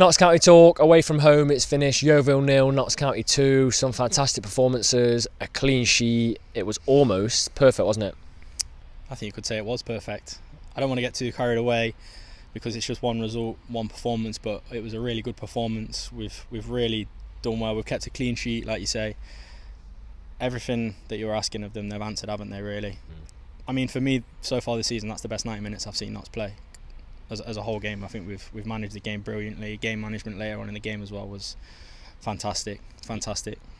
Notts County talk, away from home, it's finished. Yeovil 0, Notts County 2. Some fantastic performances, a clean sheet. It was almost perfect, wasn't it? I think you could say it was perfect. I don't want to get too carried away because it's just one result, one performance, but it was a really good performance. We've really done well. We've kept a clean sheet, like you say. Everything that you were asking of them, they've answered, haven't they, really? I mean, for me, so far this season, that's the best 90 minutes I've seen Notts play. As a whole game, I think we've managed the game brilliantly. Game management later on in the game as well was fantastic.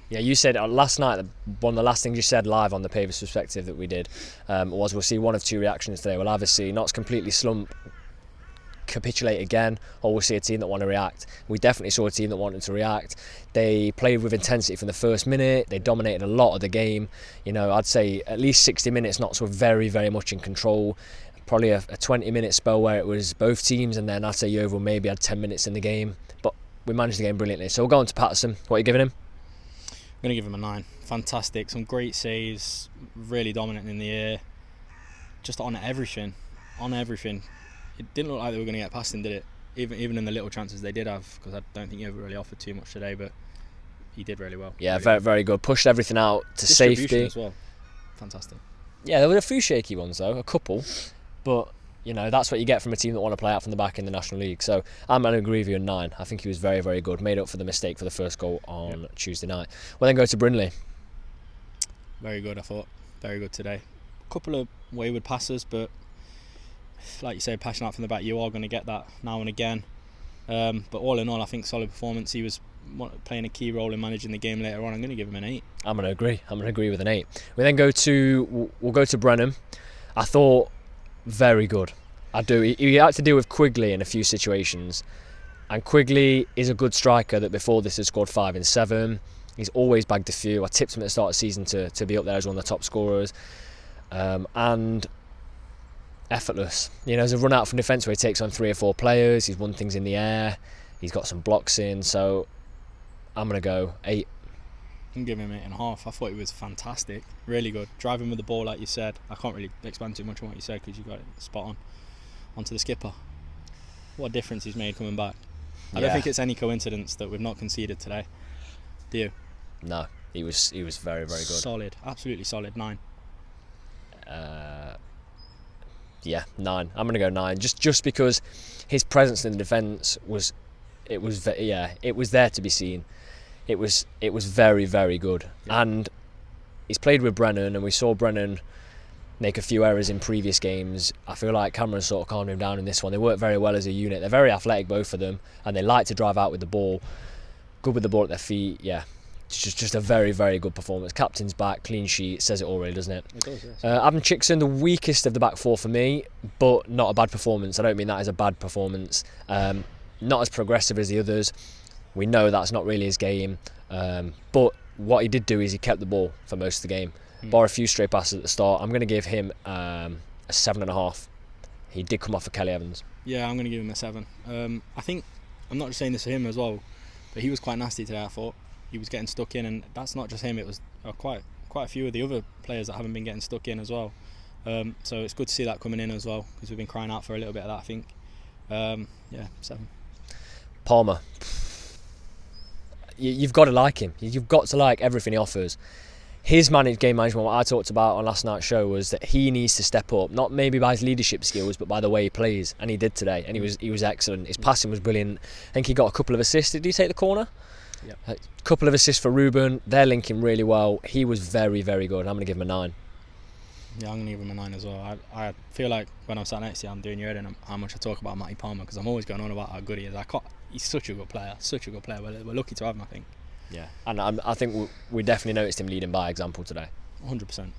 Yeah, you said last night, one of the last things you said live on the Pavers Perspective that we did was we'll see one of two reactions today. We'll either see Notts completely slump, capitulate again, or we'll see a team that want to react. We definitely saw a team that wanted to react. They played with intensity from the first minute. They dominated a lot of the game. You know, I'd say at least 60 minutes Notts were very, very much in control. Probably a 20-minute spell where it was both teams, and then I'd say Yeovil maybe had 10 minutes in the game, but we managed the game brilliantly. So we'll go on to Patterson. What are you giving him? I'm going to give him a 9. Fantastic, some great saves, really dominant in the air, just on everything. It didn't look like they were going to get past him, did it? Even in the little chances they did have, because I don't think Yeovil really offered too much today, but he did really well. Yeah, very, very good. Pushed everything out to safety as well. Fantastic. Yeah, there were a few shaky ones though, a couple. But, you know, that's what you get from a team that want to play out from the back in the National League. So I'm going to agree with you, a 9. I think he was very, very good. Made up for the mistake for the first goal on Tuesday night. We'll then go to Brindley. Very good, I thought. Very good today. A couple of wayward passes, but like you say, passion out from the back, you are going to get that now and again. But all in all, I think solid performance. He was playing a key role in managing the game later on. I'm going to give him an 8. I'm going to agree with an 8. We'll go to Brennan. I thought very good. I do. He had to deal with Quigley in a few situations, and Quigley is a good striker that before this has scored 5 in 7. He's always bagged a few. I tipped him at the start of the season to be up there as one of the top scorers, and effortless. You know, there's a run out from defence where he takes on 3 or 4 players. He's won things in the air. He's got some blocks in. So I'm going to go 8. I'm giving him 8.5. I thought he was fantastic, really good. Driving with the ball, like you said. I can't really expand too much on what you said because you got it spot on. Onto the skipper. What a difference he's made coming back. I don't think it's any coincidence that we've not conceded today. Do you? No, he was very, very good. Solid, absolutely solid. 9. Yeah, 9. I'm going to go 9, just because his presence in the defence was there to be seen. It was very, very good. Yeah. And he's played with Brennan, and we saw Brennan make a few errors in previous games. I feel like Cameron sort of calmed him down in this one. They work very well as a unit. They're very athletic, both of them, and they like to drive out with the ball. Good with the ball at their feet. Yeah, it's just a very, very good performance. Captain's back, clean sheet, says it all really, doesn't it? It does, yes. Adam Chickson, the weakest of the back 4 for me, but not a bad performance. I don't mean that as a bad performance. Not as progressive as the others. We know that's not really his game, but what he did do is he kept the ball for most of the game. Bar a few stray passes at the start. I'm going to give him a 7.5. He did come off for Kelly Evans. Yeah, I'm going to give him a 7. I think, I'm not just saying this for him as well, but he was quite nasty today, I thought. He was getting stuck in, and that's not just him, it was quite a few of the other players that haven't been getting stuck in as well. So it's good to see that coming in as well, because we've been crying out for a little bit of that, I think. 7. Palmer. You've got to like him. You've got to like everything he offers. His game management, what I talked about on last night's show, was that he needs to step up, not maybe by his leadership skills, but by the way he plays, and he did today, and he was excellent. His passing was brilliant. I think he got a couple of assists. Did he take the corner? Yeah. A couple of assists for Ruben. They're linking really well. He was very, very good. I'm going to give him a 9. Yeah, I'm going to give him a 9 as well. I feel like when I'm sat next to you, I'm doing your head in how much I talk about Matty Palmer, because I'm always going on about how good he is. He's such a good player. We're lucky to have him, I think. Yeah, and I think we definitely noticed him leading by example today. 100%.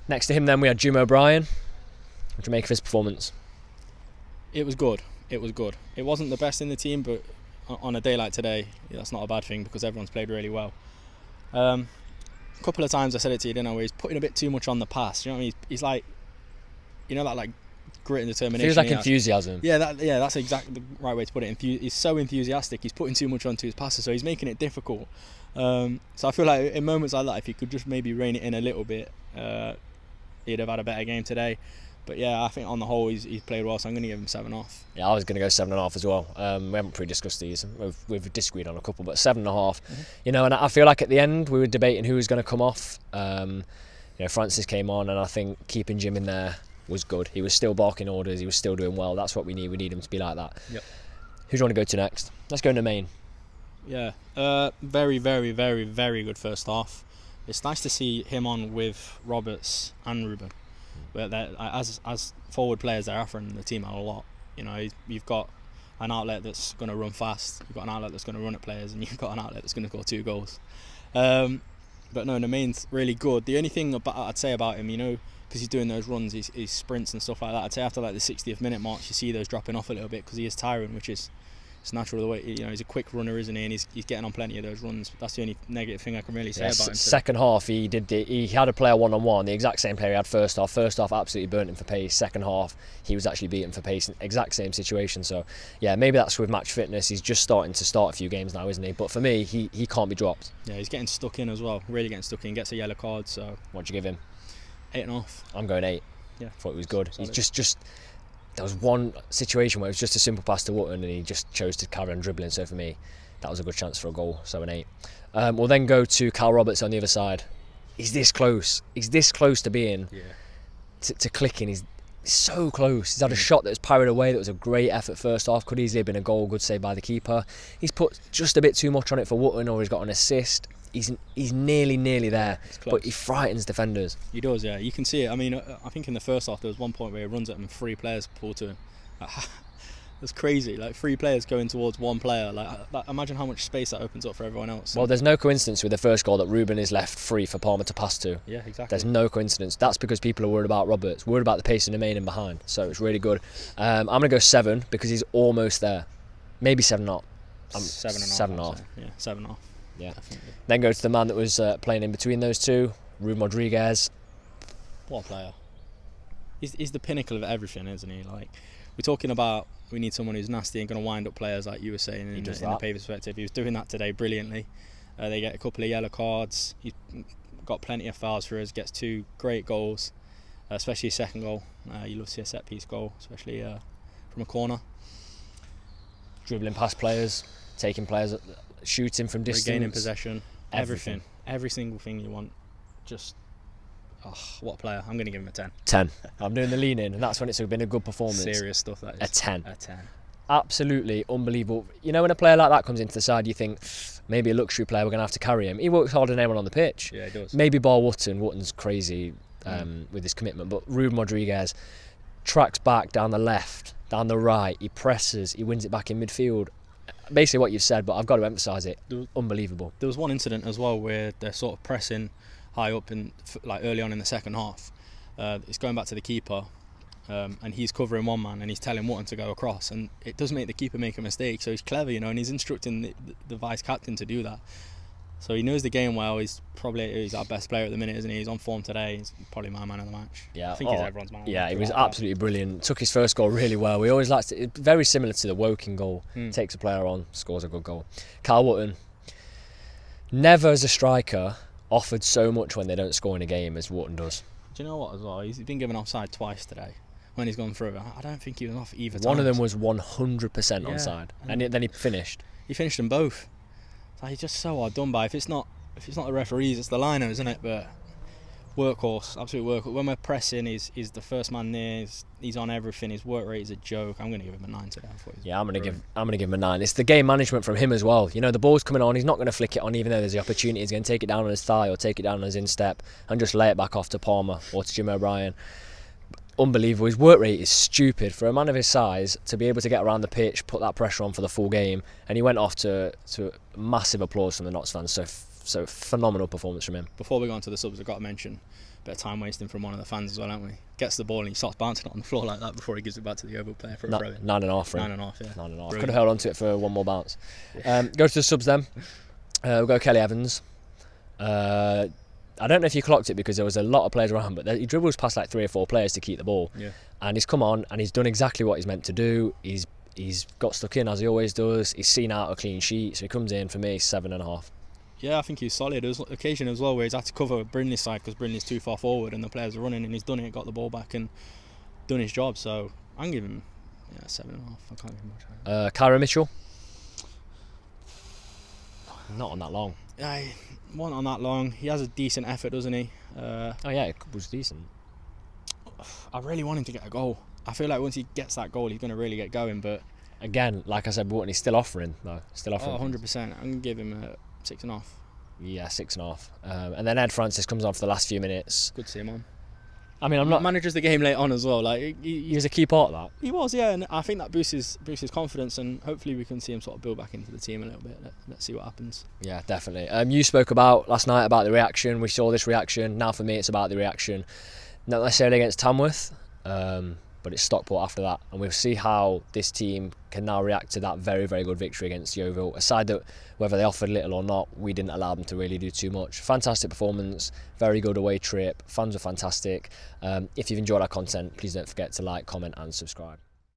Next to him then we had Jim O'Brien. What do you make of his performance? It was good. It wasn't the best in the team, but on a day like today, that's not a bad thing because everyone's played really well. A couple of times I said it to you, didn't I, where he's putting a bit too much on the pass. You know what I mean? He's like, you know, that like grit and determination. Feels like enthusiasm. Yeah, that's exactly the right way to put it. He's so enthusiastic. He's putting too much onto his passes, so he's making it difficult. So I feel like in moments like that, if he could just maybe rein it in a little bit, he'd have had a better game today. But yeah, I think on the whole he's played well, so I'm going to give him 7.5. Yeah, I was going to go 7.5 as well. We haven't pre-discussed these. We've disagreed on a couple, but 7.5. You know, and I feel like at the end we were debating who was going to come off. You know, Francis came on, and I think keeping Jim in there was good. He was still barking orders. He was still doing well. That's what we need. We need him to be like that. Yep. Who do you want to go to next? Let's go into Maine. Yeah, very, very, very, very good first half. It's nice to see him on with Roberts and Ruben. But as forward players, they're offering the team out a lot. You know, you've got an outlet that's going to run fast. You've got an outlet that's going to run at players, and you've got an outlet that's going to score 2 goals. But no, Nemain's really good. The only thing I'd say about him, you know, because he's doing those runs, his sprints and stuff like that, I'd say after like the 60th minute mark, you see those dropping off a little bit because he is tiring, which is it's natural the way, you know, he's a quick runner, isn't he? And he's getting on plenty of those runs. That's the only negative thing I can really say about him. Second half, he had a player 1-on-1, the exact same player he had first half. First half absolutely burnt him for pace. Second half, he was actually beaten for pace. Exact same situation. So yeah, maybe that's with match fitness. He's just starting to start a few games now, isn't he? But for me, he can't be dropped. Yeah, he's getting stuck in as well. Really getting stuck in. Gets a yellow card. So what'd you give him? 8.5. I'm going 8. Yeah, thought he was good. Solid. He's just there was one situation where it was just a simple pass to Wootton and he just chose to carry on dribbling. So for me, that was a good chance for a goal. So an 8. We'll then go to Cal Roberts on the other side. He's this close. He's this close to being to clicking. He's so close. He's had a shot that was parried away. That was a great effort first half. Could easily have been a goal. Good save by the keeper. He's put just a bit too much on it for Wootton, or he's got an assist. He's nearly there, but he frightens defenders. He does, yeah. You can see it. I mean, I think in the first half there was one point where he runs at him and 3 players pull to him. That's crazy. Like 3 players going towards 1 player. Like imagine how much space that opens up for everyone else. Well, there's no coincidence with the first goal that Ruben is left free for Palmer to pass to. Yeah, exactly. There's no coincidence. That's because people are worried about Roberts, worried about the pace in the main and behind. So it's really good. I'm going to go 7 because he's almost there. Maybe 7.5. 7.5. Yeah, 7.5. Yeah. Definitely. Then go to the man that was playing in between those two, Rue Rodriguez. What a player. He's the pinnacle of everything, isn't he? Like, we're talking about we need someone who's nasty and going to wind up players, like you were saying in the Pavers perspective. He was doing that today brilliantly. They get a couple of yellow cards. He's got plenty of fouls for us, gets 2 great goals, especially his second goal. You love to see a set piece goal, especially from a corner. Dribbling past players, taking players, shooting from distance. Regaining possession, everything. Every single thing you want. Just, what a player. I'm going to give him a 10. 10. I'm doing the lean in, and that's when it's been a good performance. Serious stuff, that is. A 10. A 10. Absolutely unbelievable. You know, when a player like that comes into the side, you think maybe a luxury player, we're going to have to carry him. He works harder than anyone on the pitch. Yeah, he does. Maybe bar Wootton. Wotton's crazy with his commitment, but Rue Rodriguez tracks back down the left, down the right. He presses. He wins it back in midfield. Basically what you've said, but I've got to emphasise it. Unbelievable. There was one incident as well where they're sort of pressing high up in, like early on in the second half. It's going back to the keeper, and he's covering one man and he's telling Wootton to go across, and it does make the keeper make a mistake. So he's clever, you know, and he's instructing the vice captain to do that. So he knows the game well. He's our best player at the minute, isn't he? He's on form today. He's probably my man of the match. Yeah, I think he's everyone's man. Yeah, he was absolutely brilliant. Took his first goal really well. We always liked it. Very similar to the Woking goal. Takes a player on, scores a good goal. Carl Wootton, never as a striker offered so much when they don't score in a game as Wootton does. Do you know what as well? He's been given offside twice today when he's gone through. I don't think he was off either time. One of them was 100% onside, and then he finished. He finished them both. So he's just so hard done by. If it's not the referees, it's the liners, isn't it? But workhorse, absolute workhorse. When we're pressing, he's the first man there. He's on everything. His work rate is a joke. I'm going to give him a 9 today. Yeah, I'm going to give him a 9. It's the game management from him as well. You know, the ball's coming on. He's not going to flick it on, even though there's the opportunity. He's going to take it down on his thigh or take it down on his instep and just lay it back off to Palmer or to Jim O'Brien. Unbelievable. His work rate is stupid for a man of his size to be able to get around the pitch, put that pressure on for the full game, and he went off to massive applause from the Notts fans. So phenomenal performance from him. Before we go on to the subs, I've got to mention a bit of time wasting from one of the fans as well, haven't we? Gets the ball and he starts bouncing it on the floor like that before he gives it back to the Yeovil player for a throw in. 9.5 for him. 9.5, yeah. 9.5. Could have held on to it for one more bounce. Go to the subs then. We'll go Kelly Evans. I don't know if you clocked it because there was a lot of players around, but he dribbles past like 3 or 4 players to keep the ball. Yeah. And he's come on and he's done exactly what he's meant to do. He's got stuck in as he always does. He's seen out a clean sheet, so he comes in for me 7.5. Yeah, I think he's solid. There was an occasion as well where he's had to cover Brindley's side because Brindley's too far forward and the players are running, and he's done it, got the ball back, and done his job. So I can give him 7.5. I can't give him much higher. Kyra Mitchell. Not on that long. I wasn't on that long. He has a decent effort, doesn't he? Oh yeah, it was decent. I really want him to get a goal. I feel like once he gets that goal, he's going to really get going. But again, like I said, he's still offering though. Still offering. 100%. I'm going to give him a 6.5. Yeah, 6.5. And then Ed Francis comes on for the last few minutes. Good to see him on. I mean, I'm not manages the game late on as well. Like he was a key part of that. He was, yeah, and I think that boosts his confidence, and hopefully we can see him sort of build back into the team a little bit. Let's see what happens. Yeah, definitely. You spoke about last night about the reaction. We saw this reaction. Now for me, it's about the reaction, not necessarily against Tamworth, but it's Stockport after that, and we'll see how this team can now react to that very, very good victory against Yeovil. Aside that, whether they offered little or not, we didn't allow them to really do too much. Fantastic performance, very good away trip. Fans were fantastic. If you've enjoyed our content, please don't forget to like, comment, and subscribe.